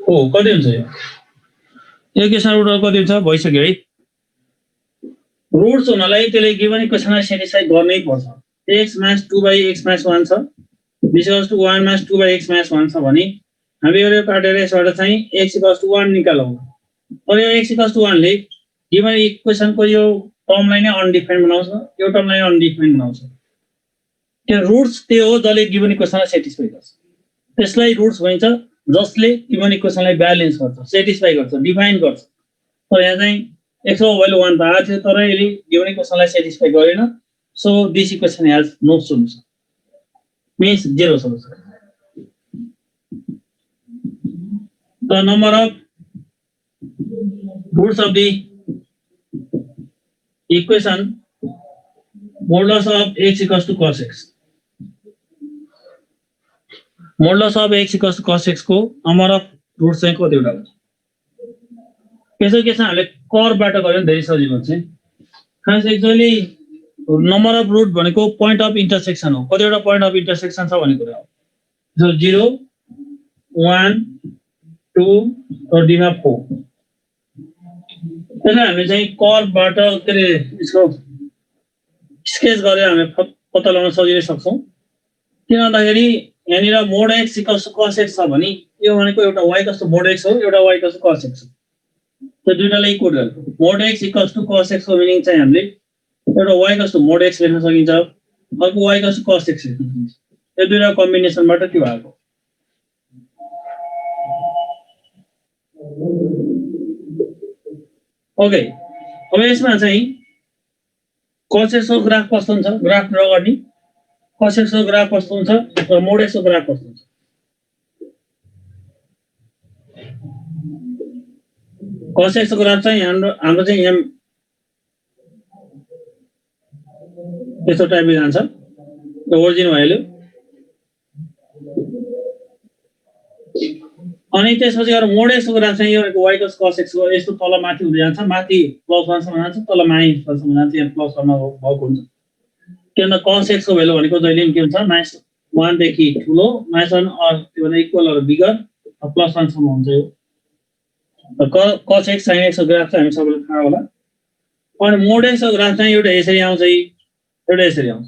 Speaker 1: 4 कति हुन्छ यो इक्वेसन रुट कति हुन्छ भइसक्यो है। रुट्स हुनलाई त्यसले गिभन इक्वेसनलाई सेटिस्फाई गर्नै पर्छ। x minus 2 by x minus 1 छ, this equals to 1 minus 2 by x minus 1 छ भने हामी यो काटेर यसबाट चाहिँ x इक्वल्स टु 1 निकालौं। अब यो x इक्वल्स टु 1 ले गिभन इक्वेसनको यो टर्मलाई नै अनडिफाइन्ड बनाउँछ, यो टर्मलाई अनडिफाइन्ड बनाउँछ। त्यो रुट्स त्यो हो जसले गिभन इक्वेसनलाई सेटिस्फाई गर्छ। त्यसलाई रुट्स भनिन्छ जसले गिभन इक्वेसनलाई ब्यालेन्स गर्छ, सेटिस्फाई गर्छ, डिफाइन गर्छ। तर यहाँ चाहिँ x को भ्यालु 1 त आएको थियो तर यसले गिभन इक्वेसनलाई सेटिस्फाई गरेन। So this equation has no solution. means 0 solution. The number of roots of the equation modulus of x equals to cos x. Modulus of x equals to cos x को number of roots चाहिँ कतिवटा हुन्छ? यसो के छ हामीले कर्बाट गर्यो भने धेरै सजिलो हुन्छ। खास एक्चुअली नम्बर अफ रुट भनेको पोइन्ट अफ इन्टरसेक्सन हो। कतिवटा पोइन्ट अफ इन्टरसेक्सन छ भन्ने कुरा हो। सो 0 1 2 और d मा 4। त्यसलाई हामीले चाहिँ कर्बाट के रे यसको स्केच गरेर हामी पत्ता लगाउन सजिलै सक्छौं। किन भन्दाखेरि यहाँनिर mod x equals to cos x छ भने यो भनेको एउटा y equals to mod x हो, एउटा y equals to cos x हो। त्यो दुईटालाई इक्वल गर्नु। Mod x equals to cos x को मिनिङ चाहिँ हामीले एउटा y equals to mod x लेख्न सकिन्छ, अर्को y equals to cos x लेख्न सकिन्छ। यो दुईटा कम्बिनेसनबाट के भएको? ओके, अब यसमा चाहिँ cos x को ग्राफ कस्तो हुन्छ? ग्राफ ड्रा गर्ने। cos x को ग्राफ कस्तो हुन्छ र मोड x को ग्राफ कस्तो हुन्छ? cos x को ग्राफ चाहिँ हाम्रो चाहिँ यहाँ यस्तो टाइपले जान्छ। यो ओरिजिन भइहाल्यो। अनि त्यसपछि गएर मोड x को ग्राफ चाहिँ यो y cos x को यस्तो तल माथि हुँदै जान्छ, माथि +1 सम्म जान्छ, तल -1 सम्म जान्छ, यहाँ +1 मा भएको हुन्छ। किन cos x को भ्यालु भनेको जहिले पनि के हुन्छ? -1 देखि ठुलो, -1 अर त्यो भन्दा इक्वल अर बिगर, +1 सम्म हुन्छ यो। cos x sin x को ग्राफ चाहिँ हामी सबैले थाहा होला। अनि मोड x को ग्राफ चाहिँ एउटा यसरी आउँछ, एउटा यसरी आउँछ।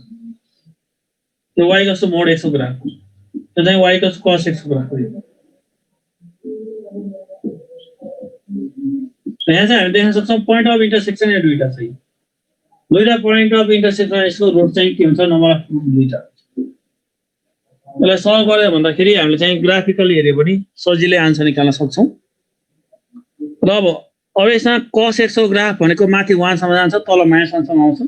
Speaker 1: त्यो y cos मोड x को ग्राफ, त्यो चाहिँ y cos cos x को ग्राफ हो। यहाँ चाहिँ हामी देख्न सक्छौं पोइन्ट अफ इन्टरसेक्सन या दुईटा छ। दुईटा पोइन्ट अफ इन्टरसेक्सन यसको रुट चाहिँ के हुन्छ? नम्बर अफ रुट दुईटा। यसलाई सल्भ गरेर भन्दाखेरि हामीले चाहिँ ग्राफिकली हेर्यो भने सजिलै आन्सर निकाल्न सक्छौं। र अब यसमा cos x को ग्राफ भनेको माथि 1 सम्म जान्छ, तल -1 सम्म आउँछ।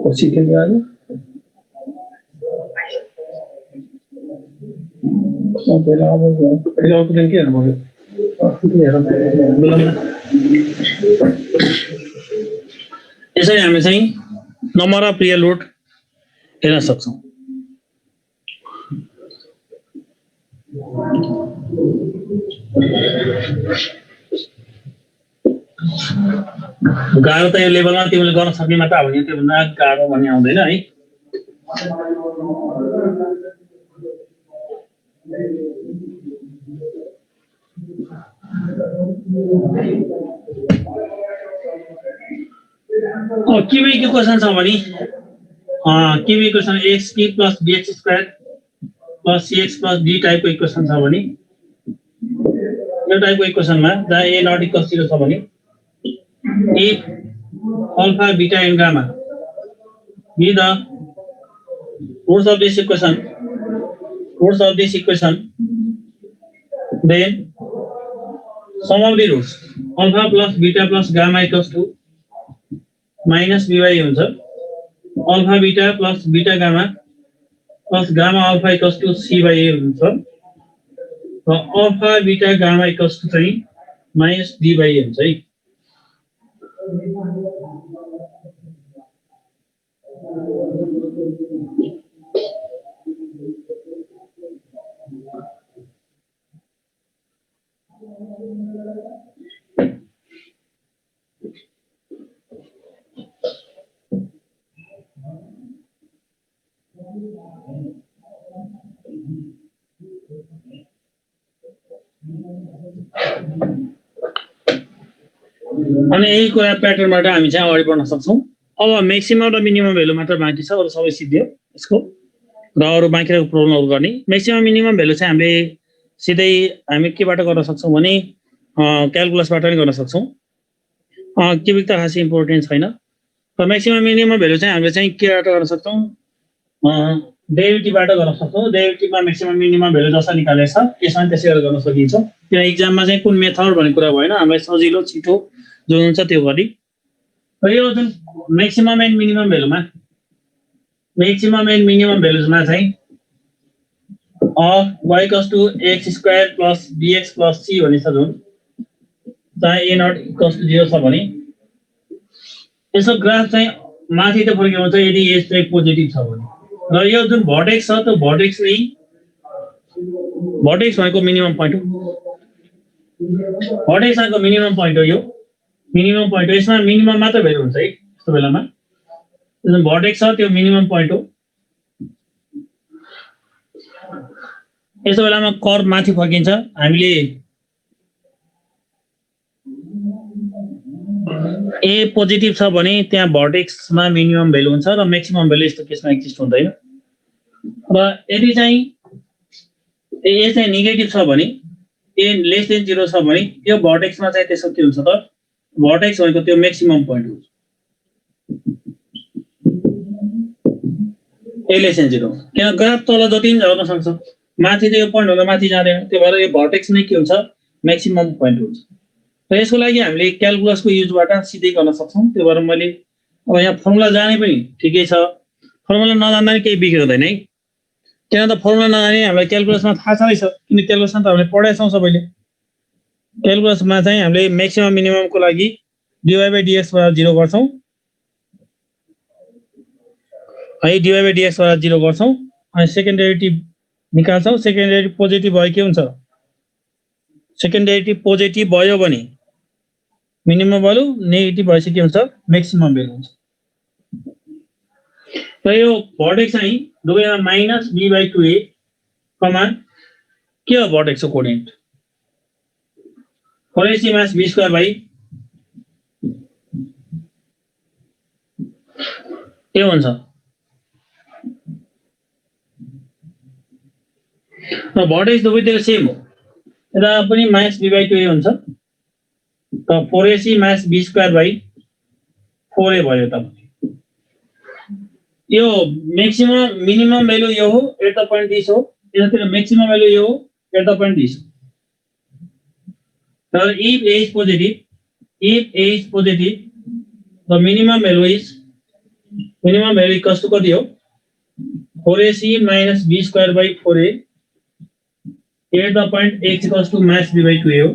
Speaker 1: पछि के गर्यो? पहिला अब अर्को दिन के हेर्नु पर्यो? यसरी हामी चाहिँ नम्बर अफ रियल रुट हेर्न सक्छौं। गाह्रो त यो लेभलमा तिमीले गर्न सक्ने मात्र हो, त्यो भन्दा गाह्रो भन्ने आउँदैन है। क्यूब इक्वेसन छ भने cube equation x cube plus bx square plus cx plus d टाइपको इक्वेसन छ भने यो टाइपको इक्वेसनमा जहाँ a नट इक्वल 0 छ भने if alpha beta and gamma be the roots of this equation then sum of the roots alpha plus beta plus gamma equals to minus by हुन्छ। alpha beta plus beta gamma plus gamma alpha equals to c by a हुन्छ। र alpha beta gamma equals to चाहिँ minus d by a हुन्छ है। अनि यही कुरा प्याटर्नबाट हामी चाहिँ अगाडि बढ्न सक्छौं। अब म्याक्सिमम र मिनिमम भ्यालु मात्र बाँकी छ, अरु सबै सिद्धियो यसको। र अरु बाँकी रहेको प्रब्लमहरु गर्ने। म्याक्सिमम मिनिमम भ्यालु चाहिँ हामीले सिधै हामी केबाट गर्न सक्छौं भने क्याल्कुलसबाट पनि गर्न सक्छौं। क्युबिक त खासै इम्पोर्टेन्ट छैन। र म्याक्सिमम मिनिमम भ्यालु चाहिँ हामीले चाहिँ केबाट गर्न सक्छौं? डेरिभेटिभबाट गर्न सक्छौँ। डेरिभेटिभमा म्याक्सिमम मिनिमम भेल्यु जसरी निकालेको छ यसमा त्यसै गरेर गर्न सकिन्छ। किन एक्जाममा चाहिँ कुन मेथड भन्ने कुरा भएन, हामीलाई सजिलो छिटो जो हुन्छ त्यो गरी। र यो जुन म्याक्सिमम एन्ड मिनिमम भेल्युमा चाहिँ y equals to x square plus bx plus c भन्ने छ जुन जहाँ a नट इक्वल्स टु 0 छ भने यसको ग्राफ चाहिँ माथि त फर्केको हुन्छ यदि एज चाहिँ पोजिटिभ छ भने। र यो जुन भर्टेक्स छ त्यो भर्टेक्स भनेको मिनिमम पोइन्ट हो। भर्टेक्स भनेको मिनिमम पोइन्ट हो। यो मिनिमम पोइन्ट हो, यसमा मिनिमम मात्र भेल्यु हुन्छ है यस्तो बेलामा। जुन भर्टेक्स छ त्यो मिनिमम पोइन्ट हो। यस्तो बेलामा कर्भ माथि फर्किन्छ। हामीले ए पोजिटिभ छ भने त्यहाँ भर्टेक्समा मिनिमम भेल्यु हुन्छ र म्याक्सिमम भेल्यु यस्तो केसमा एक्जिस्ट हुँदैन। र यदि चाहिँ ए चाहिँ नेगेटिभ छ भने ए लेस देन 0 छ भने त्यो भर्टेक्समा चाहिँ त्यसको के हुन्छ त भर्टेक्स भनेको त्यो म्याक्सिमम पोइन्ट हुन्छ। ए लेस देन 0 किन ग्राफ तल जति पनि झर्न सक्छ, माथि चाहिँ यो पोइन्ट भन्दा माथि जाँदैन, त्यो भएर यो भर्टेक्स नै के हुन्छ म्याक्सिमम पोइन्ट हुन्छ। र यसको लागि हामीले क्यालकुलसको युजबाट सिधै गर्न सक्छौँ। त्यो भएर मैले अब यहाँ फर्मुला जाने पनि ठिकै छ, फर्मुला नजान्दा नि केही बिग्रिँदैन है। किन त फर्मुला नजाने हामीलाई क्यालकुलसमा थाहा छँदैछ, किन क्यालकुलसमा त हामीले पढाएको छौँ सबैले। क्यालकुलसमा चाहिँ हामीले म्याक्सिमम मिनिममको लागि dy/dx = 0 गर्छौँ है, dy/dx = 0 गर्छौँ अनि सेकेन्ड डेरिभेटिभ निकाल्छौँ। सेकेन्ड डेरिभेटिभ पोजिटिभ भयो के हुन्छ, सेकेन्ड डेरिभेटिभ पोजिटिभ भयो भने मिनिमम भ्यालु, नेगेटिभ भएपछि के हुन्छ म्याक्सिमम भेल्यु हुन्छ। र यो भर्टेक्स चाहिँ दुवैमा -b/2a कमा के हो भर्टेक्सको कोअर्डिनेट 4ac - b² बाइ के हुन्छ। र भर्टेक्स दुवैतिर सेम हो, यता पनि -b/2a हुन्छ त 4ac - b² बाइ 4a भयो। त यो म्याक्सिमम मिनिमम भेल्यु यो हो एट द पोइन्ट दिस हो, यतातिर म्याक्सिमम भेल्यु यो हो एट द पोइन्ट दिस हो। तर if a is positive the minimum value equals to कति हो 4ac - b² by 4a at the point x equals to -b/2a हो।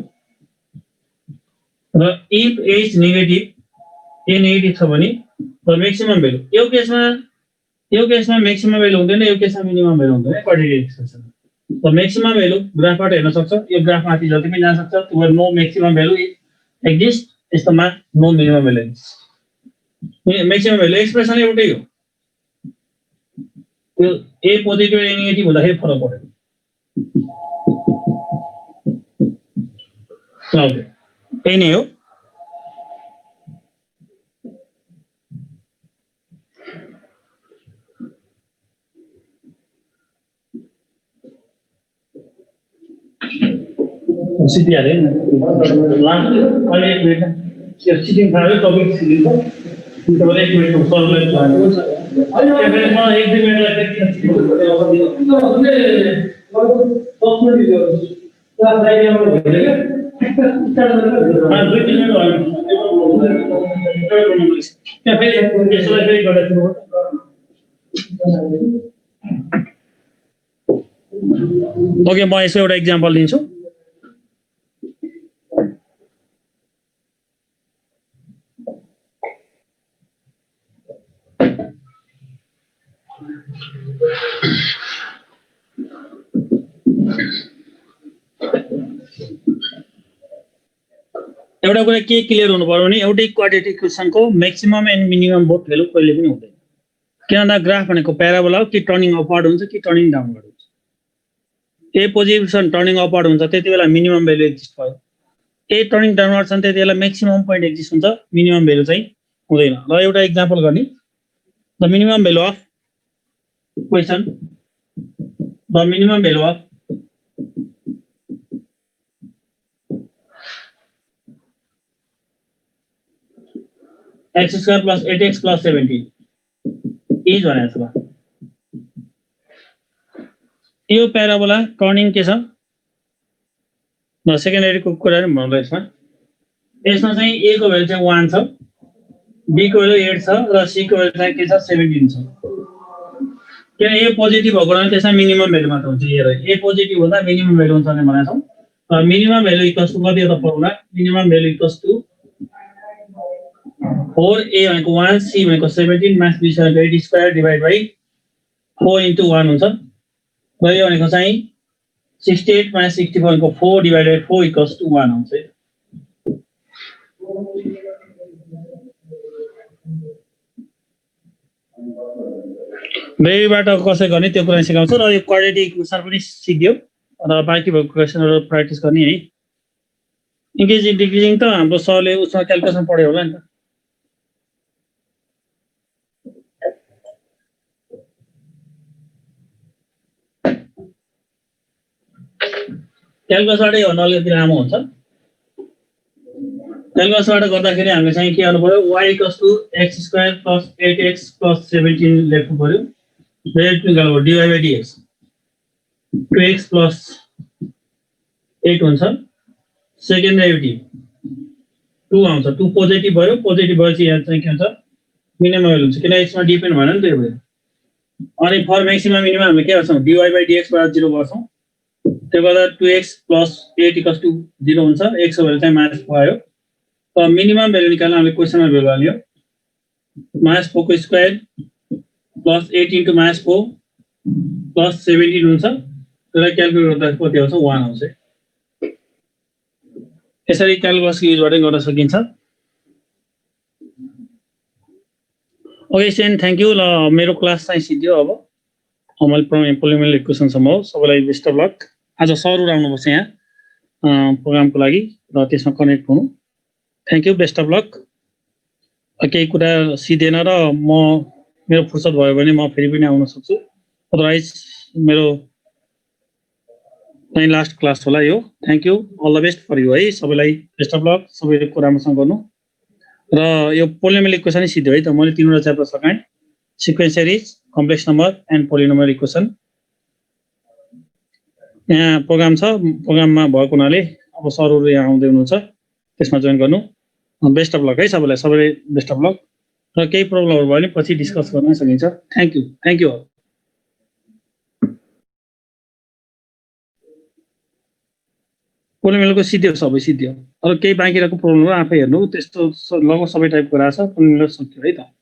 Speaker 1: र if a is negative A negative छ भने द म्याक्सिमम भेल्यु यो केसमा म्याक्सिमम भेल्यु हुँदैन, यो केसमा मिनिमम भेल्यु हुँदैन। Quadratic expression the maximum value ग्राफबाट हेर्न सक्छ, यो ग्राफ माथि जति पनि जान सक्छ त्यो नो म्याक्सिमम भेल्यु एक्जिस्ट, यस्तोमा no minimum value exist. Maximum value expression एउटै हो, त्यो ए पोजिटिभ ए नेगेटिभ हुँदाखेरि फरक पर्दैन। ओके यही नै हो। सिटिहाल्यो लास्ट अहिले 1 मिनेट यो सिटिङ थाल्यो टपिक सिटिङ छ त्यो 1 मिनेटको सरलाई थाल्यो अहिले म 1-2 मिनेट लाग्छ क्लास डायग्राममा भइरहेको स्टार्ट गरेर 2-3 मिनेट भयो त्यहाँ फेरि यसलाई फेरि गर्दा ओके। म यसको एउटा इक्जाम्पल दिन्छु। एउटा कुरा के क्लियर हुनु पर्यो भने एउटै क्वाड्रेटिक इक्वेसनको maximum and minimum both value कहिले पनि हुँदैन। किनभने ग्राफ भनेको प्याराबोला हो, कि टर्निङ अपवर्ड हुन्छ कि टर्निङ डाउनवर्ड हुन्छ। ए पोजिसन टर्निङ अपवर्ड हुन्छ त्यति बेला मिनिमम भेल्यु एक्जिस्ट भयो, ए टर्निङ डाउनवर्ड छ त्यति बेला म्याक्सिमम पोइन्ट एक्जिस्ट हुन्छ, मिनिमम भेल्यु चाहिँ हुँदैन। र एउटा इक्जाम्पल गर्ने the minimum value of equation the minimum value of x² + 8x + 17 is भनेको छ। यो प्याराबोला टर्निङ के छ ल सेकेन्डरीको कुरा नि भन्नु यसमा यसमा चाहिँ ए को भ्यालु चाहिँ 1 छ बी को भ्यालु 8 छ र सी को भ्यालु चाहिँ के छ 17 छ किन ए पोजिटिभ भएको कारण त्यसमा मिनिमम भ्यालु मात्र हुन्छ ए पोजिटिभ हुँदा मिनिमम भ्यालु हुन्छ भन्ने भनेको छौँ मिनिमम भ्यालु इक्वल्स टु कति हो त formula minimum value equals to 4 A भनेको 1 सी भनेको 17 मास बी भनेको 8 स्क्वायर डिभाइड बाइ 4 into 1 हुन्छ र यो भनेको चाहिँ 68 minus 64 को 4 divided by 4 equals to 1 आउँछ बेबीबाट कसरी गर्ने त्यो कुरा सिकाउँछ र यो क्वाड्रेटिक इक्वेसन पनि सिक्यो र बाँकी भएको क्वेसनहरु प्र्याक्टिस गर्ने है इन्क्रिजिङ डिक्रिजिङ त हाम्रो सरले उसमा क्याल्कुलेसन पढ्यो होला नि त क्याल्कुलसबाट यो अलिकति लामो हुन्छ क्याल्कुलसबाट गर्दाखेरि हामीले चाहिँ के गर्नु पर्यो y x square plus 8x plus 17 लेख्नु पर्यो रेट निकाल्नु dy by dx 2x plus 8 हुन्छ सेकेन्ड डेरिभेटिभ 2 आउँछ 2 पोजिटिभ भयो पोजिटिभ भएपछि यहाँ चाहिँ के हुन्छ मिनिमम भ्यालु हुन्छ किन x मा डिपेन्ड भएन नि त्यो भएर अनि फर म्याक्सिमम मिनिमम हामीले के गर्छौं dy by dx बाट 0 गर्छौं त्यो गर्दा 2x प्लस 8 इक्वल्स टु 0 हुन्छ x को भ्यालु चाहिँ माइनस 4 आयो त मिनिमम भ्यालु निकाल्न हामीले क्वेशनमा भ्यालु हाल्यो माइनस 4 को square plus 8 into minus 4 plus 17 हुन्छ त्यसलाई क्याल्कुलेट गर्दा कति आउँछ 1 आउँछ यसरी क्याल्कुलसको युजबाट गर्न सकिन्छ ओके सेन थ्यांक यू ल मेरो क्लास चाहिँ सिद्धियो अब मैले पोलिनोमियल इक्वेसन सम्म हो सबैलाई बेस्ट अफ लक आज सरहरु आउनुपर्छ यहाँ प्रोग्रामको लागि र त्यसमा कनेक्ट हुनु thank you best of lock केही कुरा सिधेन र म मेरो फुर्सद भयो भने म फेरि पनि आउन सक्छु अदरवाइज मेरो चाहिँ लास्ट क्लास होला यो thank you all the best for you है सबैलाई बेस्ट अफ लक सबैले कुरामासँग गर्नु र यो पोलिनोमियल इक्वेसन सिध्यो है त मैले तीनवटा च्याप्टर सकाएँ sequence series complex number and polynomial equation यहाँ प्रोग्राम छ प्रोग्राममा भएको हुनाले अब सरहरु यहाँ आउँदै हुनुहुन्छ त्यसमा जोइन गर्नु बेस्ट अफ लक है सबैले बेस्ट अफ लक र केही प्रब्लमहरु भयो भने पछि डिस्कस गर्न सकिन्छ थ्यांक यू पोलिनोमियलको सिध्यो सबै सिध्यो अरु केही बाँकी रहेको प्रब्लम हो आफै हेर्नु त्यस्तो लगभग सबै टाइपको रहेछ पोलिनोमियल सक्यो है त